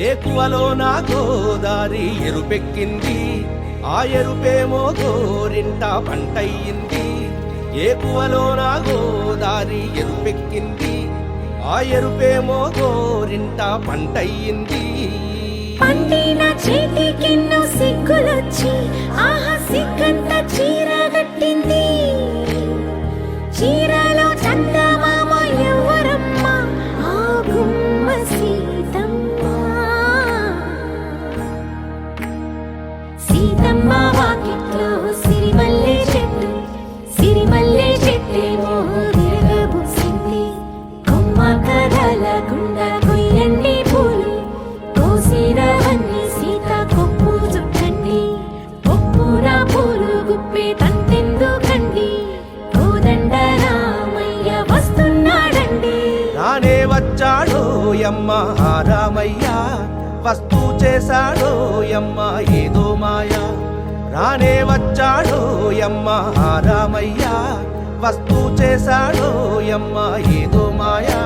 ఏకువలో నా గోదారి ఎరుపెక్కింది, ఆ ఎరుపేమో గోరింట పంటయ్యింది. ఏకువలో నా గోదారి ఎరుపెక్కింది, ఆ ఎరుపేమో గోరింట పంటయ్యింది. పండిన చేతికెన్నో సిగ్గులొచ్చి ఆహా సిగ్గంత చీర కట్టింది. చీరలో చందమామ ఎవరమ్మ, ఆ గుమ్మ సీతమ్మ. సీతమ్మ వాకిట్లో సిరిమల్లె చెట్టు, సిరిమల్లె చెట్టేమో విరగబూసింది. కొమ్మ కదలకుండా కొయ్యండి పూలు, కోసిరవన్నీ సీత కొప్పు చుట్టండి. కొప్పున పూలు గుప్పే తంతెందుకండి, కోదండ రామయ్య వస్తున్నాడండి. రానే వచ్చాడో యమ్మ ఆ రామయ్య, వస్తూ చేశాడో యమ్మ ఏదో మాయా. రానే వచ్చాడో యమ్మ ఆ రామయ్య, వస్తూ చేశాడో యమ్మ ఏదో మాయా.